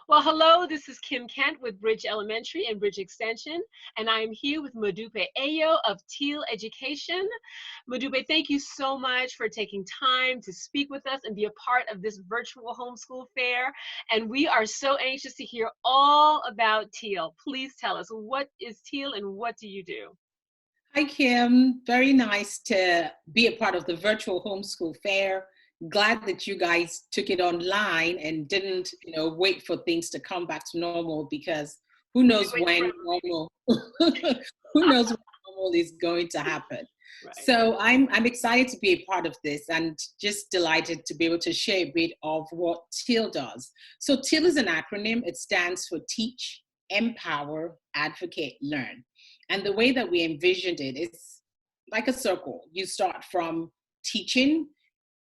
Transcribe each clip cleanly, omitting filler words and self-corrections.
Well, hello, this is Kim Kent with Bridge Elementary and Bridge Extension, and I am here with Modupe Ayo of TEAL Education. Modupe, thank you so much for taking time to speak with us and be a part of this virtual homeschool fair. And we are so anxious to hear all about TEAL. Please tell us, what is TEAL and what do you do? Hi, Kim. Very nice to be a part of the virtual homeschool fair. Glad that you guys took it online and didn't, wait for things to come back to normal, because who knows when normal, who knows when normal is going to happen. Right. So I'm excited to be a part of this and just delighted to be able to share a bit of what TEAL does. So TEAL is an acronym. It stands for Teach, Empower, Advocate, Learn. And the way that we envisioned it is like a circle. You start from teaching,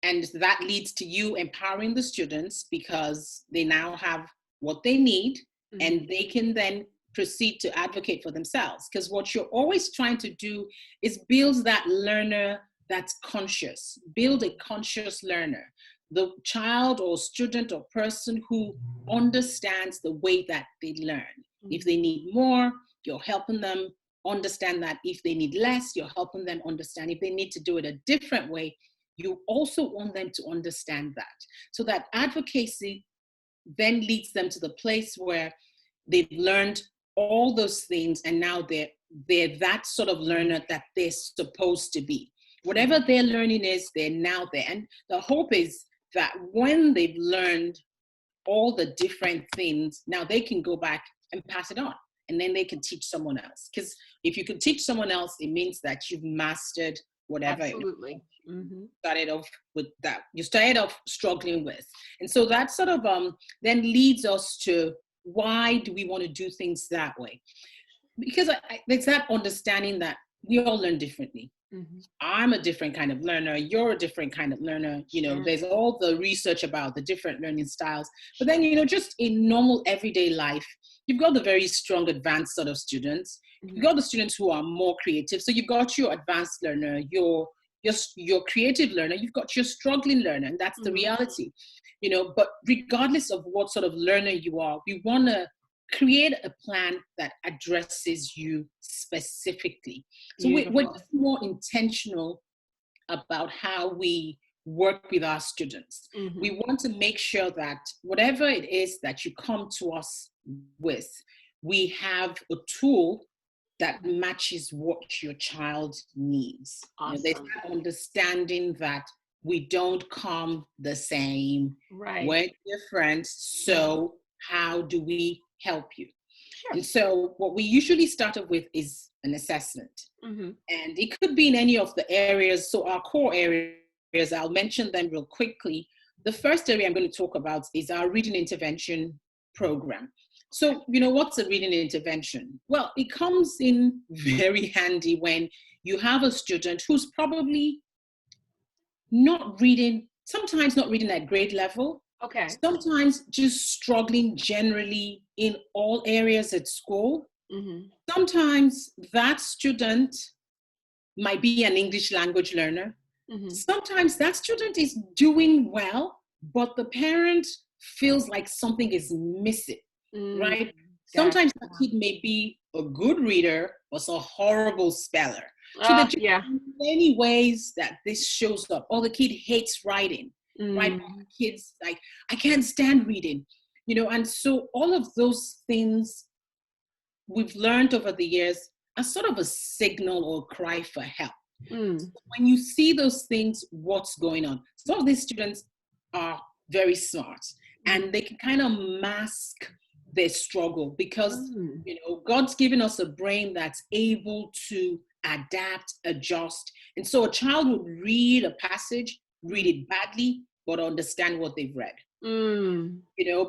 and that leads to you empowering the students because they now have what they need, and they can then proceed to advocate for themselves. Because what you're always trying to do is build that learner that's conscious, build a conscious learner, the child or student or person who understands the way that they learn. If they need more, you're helping them understand that. If they need less, you're helping them understand. If they need to do it a different way, you also want them to understand that. So that advocacy then leads them to the place where they've learned all those things, and now they're that sort of learner that they're supposed to be. Whatever their learning is, they're now there. And the hope is that when they've learned all the different things, now they can go back and pass it on. And then they can teach someone else. Because if you can teach someone else, it means that you've mastered whatever. Absolutely. Started off with that. You started off struggling with. And so that sort of then leads us to, why do we want to do things that way? Because it's that understanding that we all learn differently. I'm a different kind of learner. You're a different kind of learner. There's all the research about the different learning styles. But then, just in normal everyday life, you've got the very strong advanced sort of students. You've got the students who are more creative. So you've got your advanced learner, your creative learner, you've got your struggling learner, and that's the reality. But regardless of what sort of learner you are, we want to create a plan that addresses you specifically. So we're just more intentional about how we work with our students. We want to make sure that whatever it is that you come to us with, we have a tool that matches what your child needs. Awesome. There's that understanding that we don't come the same. Right. We're different. So how do we help you? Sure. And so what we usually start off with is an assessment. And it could be in any of the areas. So our core areas, I'll mention them real quickly. The first area I'm going to talk about is our reading intervention program. So, what's a reading intervention? Well, it comes in very handy when you have a student who's probably not reading, sometimes not reading at grade level. Okay. Sometimes just struggling generally in all areas at school. Sometimes that student might be an English language learner. Sometimes that student is doing well, but the parent feels like something is missing. Right? Sometimes the kid may be a good reader, but a horrible speller. So there are many ways that this shows up. Or the kid hates writing, right? Kids like, I can't stand reading, and so all of those things we've learned over the years are sort of a signal or cry for help. So when you see those things, what's going on? Some of these students are very smart, and they can kind of mask their struggle because God's given us a brain that's able to adapt, adjust. And so a child would read a passage, read it badly, but understand what they've read.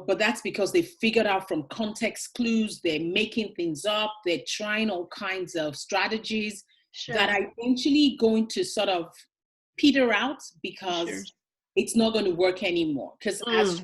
But that's because they figured out from context clues, they're making things up, they're trying all kinds of strategies that are eventually going to sort of peter out because it's not going to work anymore. Because as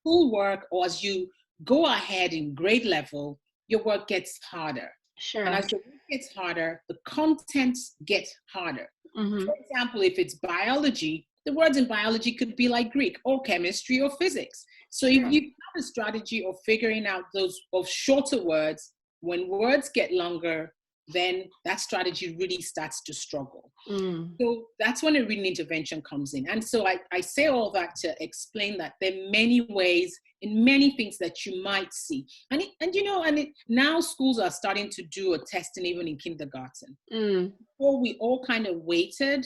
schoolwork, or as you go ahead in grade level, your work gets harder. And as the work gets harder, the content gets harder. For example, if it's biology, the words in biology could be like Greek or chemistry or physics. So if you have a strategy of figuring out those of shorter words. When words get longer, then that strategy really starts to struggle. So that's when a reading intervention comes in. And so I say all that to explain that there are many ways in many things that you might see. Now schools are starting to do a testing even in kindergarten. Before we all kind of waited,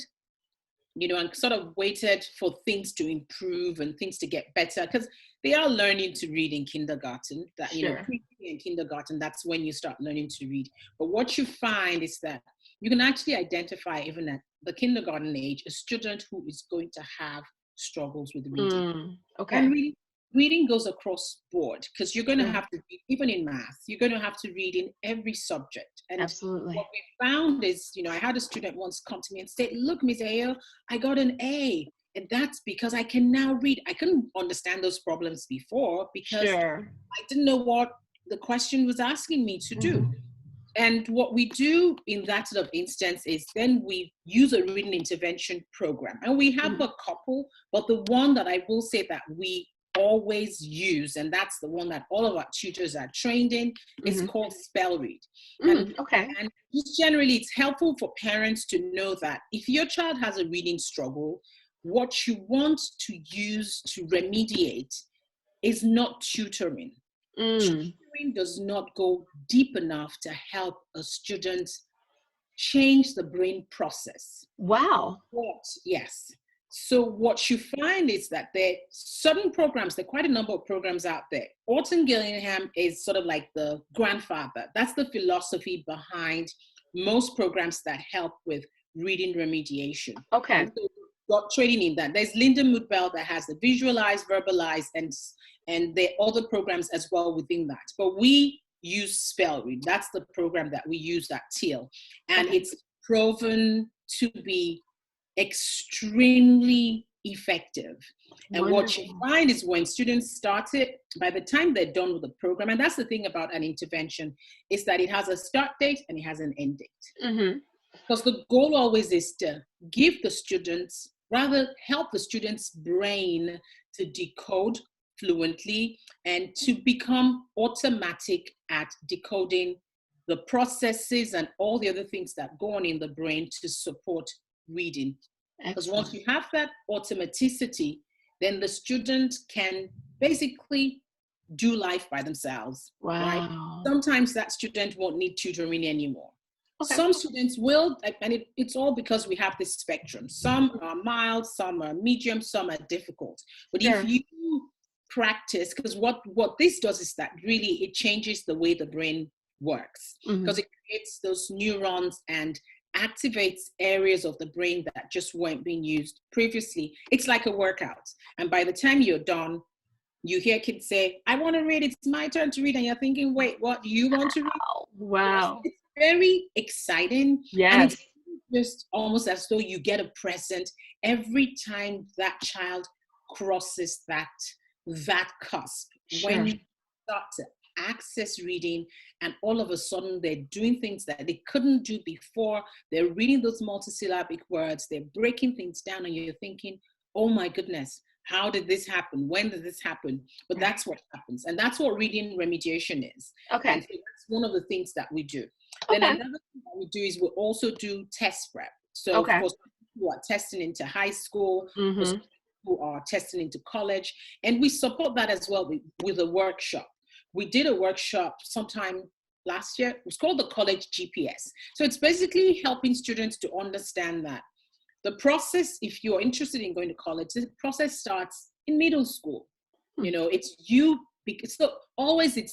and sort of waited for things to improve and things to get better, because they are learning to read in kindergarten. That in kindergarten, that's when you start learning to read. But what you find is that you can actually identify even at the kindergarten age a student who is going to have struggles with reading. And reading goes across board, because you're going to have to read, even in math, you're going to have to read in every subject. And absolutely, what we found is, I had a student once come to me and say, look, Ms. Ayo, I got an A. And that's because I can now read. I couldn't understand those problems before because I didn't know what the question was asking me to do. And what we do in that sort of instance is then we use a reading intervention program. And we have a couple, but the one that I will say that we always use, and that's the one that all of our tutors are trained in, is called SpellRead. And just generally, it's helpful for parents to know that if your child has a reading struggle, what you want to use to remediate is not tutoring. Tutoring does not go deep enough to help a student change the brain process. Wow. Yes. So what you find is that there are certain programs, there are quite a number of programs out there. Orton Gillingham is sort of like the grandfather. That's the philosophy behind most programs that help with reading remediation. And so got training in that. There's Linda Moodbell that has the visualize, verbalize, and there are other programs as well within that. But we use SpellRead. That's the program that we use at TEAL. And it's proven to be extremely effective. And what you find is when students start it, by the time they're done with the program, and that's the thing about an intervention, is that it has a start date and it has an end date. Because the goal always is to give the students, rather help the student's brain to decode fluently and to become automatic at decoding the processes and all the other things that go on in the brain to support reading. Because once you have that automaticity, then the student can basically do life by themselves. Right? Sometimes that student won't need tutoring anymore. Some students will, and it's all because we have this spectrum. Some are mild, some are medium, some are difficult. But if you practice, because what this does is that really it changes the way the brain works, because it creates those neurons and activates areas of the brain that just weren't being used previously. It's like a workout. And by the time you're done, you hear kids say, I want to read, it's my turn to read. And you're thinking, wait, what, you want to read? Wow. It's very exciting. Yes. And it's just almost as though you get a present every time that child crosses that cusp. When you start to access reading and all of a sudden they're doing things that they couldn't do before. They're reading those multisyllabic words, they're breaking things down, and you're thinking, oh my goodness, how did this happen? When did this happen? But that's what happens. And that's what reading remediation is. And so that's one of the things that we do. Then another thing that we do is we also do test prep. So of course, who are testing into high school, who are testing into college, and we support that as well with a workshop. We did a workshop sometime last year. It was called the College GPS. So it's basically helping students to understand that the process, if you're interested in going to college, the process starts in middle school. It's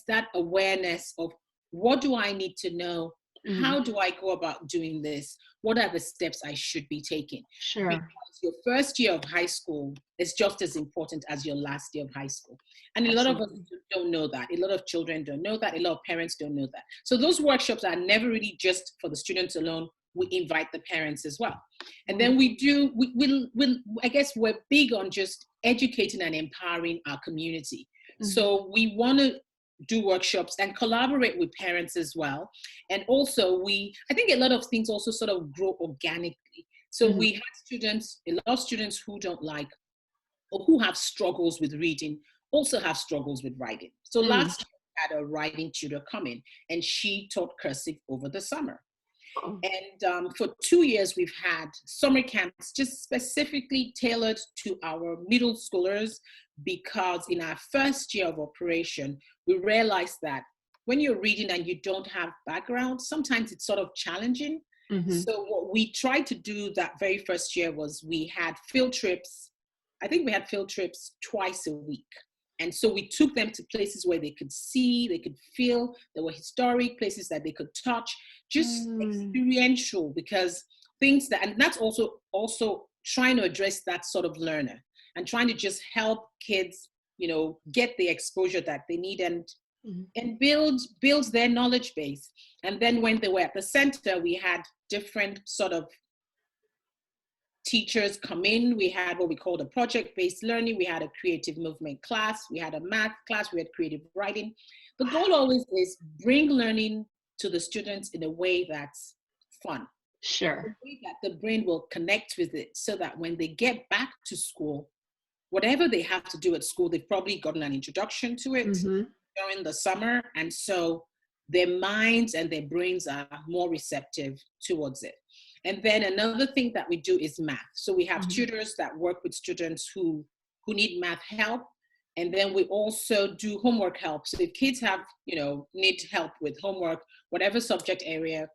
that awareness of what do I need to know? How do I go about doing this? What are the steps I should be taking? Because your first year of high school is just as important as your last year of high school. And a lot of us don't know that. A lot of children don't know that. A lot of parents don't know that. So those workshops are never really just for the students alone. We invite the parents as well. And then I guess we're big on just educating and empowering our community. So we want to do workshops and collaborate with parents as well. And also I think a lot of things also sort of grow organically. So we had a lot of students who don't like or who have struggles with reading also have struggles with writing. So last year, we had a writing tutor come in, and she taught cursive over the summer. And for 2 years, we've had summer camps just specifically tailored to our middle schoolers, because in our first year of operation, we realized that when you're reading and you don't have background, sometimes it's sort of challenging. So what we tried to do that very first year was we had field trips. I think we had field trips twice a week. And so we took them to places where they could see, they could feel, there were historic places that they could touch, just experiential, because things that, and that's also trying to address that sort of learner and trying to just help kids, you know, get the exposure that they need and build their knowledge base. And then when they were at the center, we had different sort of teachers come in. We had what we called a project-based learning. We had a creative movement class. We had a math class. We had creative writing. The goal always is bring learning to the students in a way that's fun. Sure. The way that the brain will connect with it, so that when they get back to school, whatever they have to do at school, they've probably gotten an introduction to it during the summer. And so their minds and their brains are more receptive towards it. And then another thing that we do is math. So we have tutors that work with students who need math help. And then we also do homework help. So if kids have, you know, need help with homework, whatever subject area,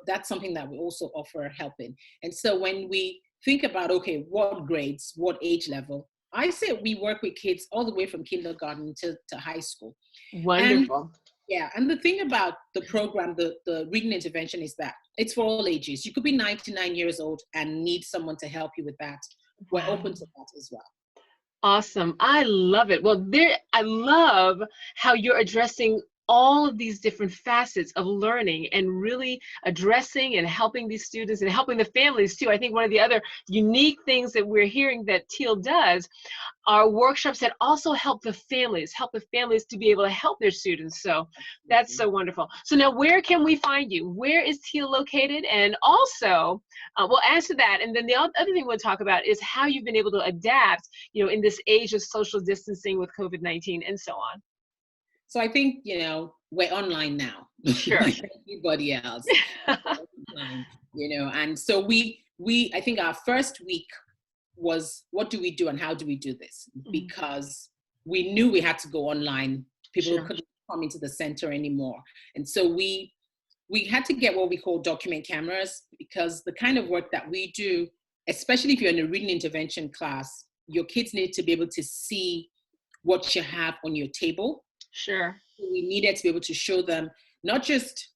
that's something that we also offer help in. And so when we think about, okay, what grades, what age level, I say we work with kids all the way from kindergarten to high school. Wonderful. And the thing about the program, the reading intervention, is that it's for all ages. You could be 99 years old and need someone to help you with that. We're open to that as well. Awesome. I love it. Well, I love how you're addressing all of these different facets of learning and really addressing and helping these students and helping the families too. I think one of the other unique things that we're hearing that TEAL does are workshops that also help the families to be able to help their students. So that's so wonderful. So now, where can we find you? Where is TEAL located? And also, we'll answer that. And then the other thing we'll talk about is how you've been able to adapt, you know, in this age of social distancing with COVID-19 and so on. So I think, you know, we're online now. Sure. Like everybody else. Online, you know, and so I think our first week was, what do we do and how do we do this? Because we knew we had to go online. People couldn't come into the center anymore. And so we had to get what we call document cameras, because the kind of work that we do, especially if you're in a reading intervention class, your kids need to be able to see what you have on your table. Sure. We needed to be able to show them not just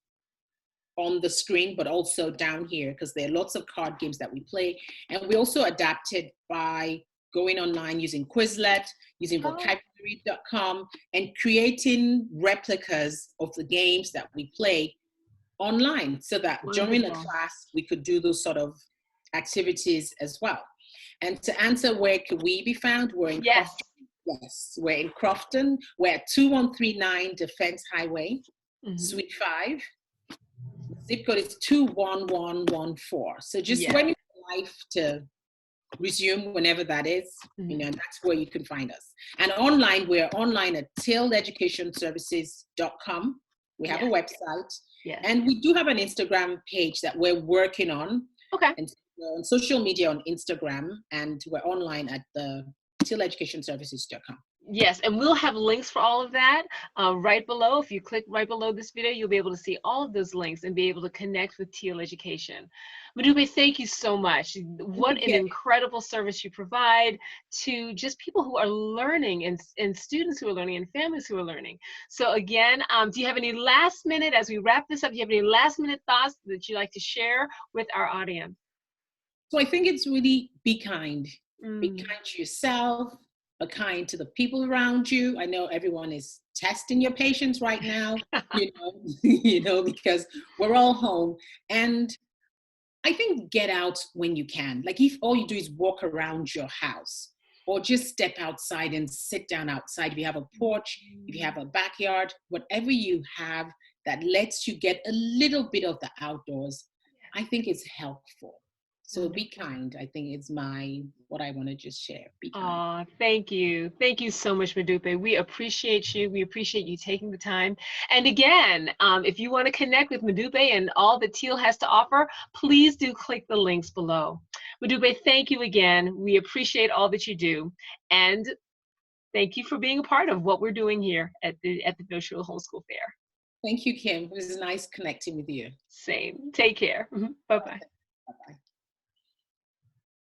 on the screen, but also down here, because there are lots of card games that we play. And we also adapted by going online using Quizlet, using vocabulary.com, and creating replicas of the games that we play online, so that during the class, we could do those sort of activities as well. And to answer where could we be found, we're in Crofton. Yes, we're in Crofton. We're at 2139 Defense Highway, Suite 5. The zip code is 21114. So just when you have life to resume, whenever that is, you know, that's where you can find us. And online, we're online at TEALEducationservices.com. We have a website. And we do have an Instagram page that we're working on. And on social media on Instagram, and we're online at the TEALEducationservices.com. Yes, and we'll have links for all of that right below. If you click right below this video, you'll be able to see all of those links and be able to connect with TEAL Education. Modupe, thank you so much. What an incredible service you provide to just people who are learning, and students who are learning, and families who are learning. So again, do you have any last minute, as we wrap this up, do you have any last minute thoughts that you'd like to share with our audience? So I think it's really be kind. Be kind to yourself, be kind to the people around you. I know everyone is testing your patience right now, you know, because we're all home. And I think get out when you can. Like, if all you do is walk around your house, or just step outside and sit down outside. If you have a porch, if you have a backyard, whatever you have that lets you get a little bit of the outdoors, I think is helpful. So be kind. I think it's what I want to just share. Be kind. Oh, thank you. Thank you so much, Modupe. We appreciate you. We appreciate you taking the time. And again, if you want to connect with Modupe and all that TEAL has to offer, please do click the links below. Modupe, thank you again. We appreciate all that you do. And thank you for being a part of what we're doing here at the Virtual Homeschool Fair. Thank you, Kim. It was nice connecting with you. Same. Take care. Bye-bye. Bye-bye.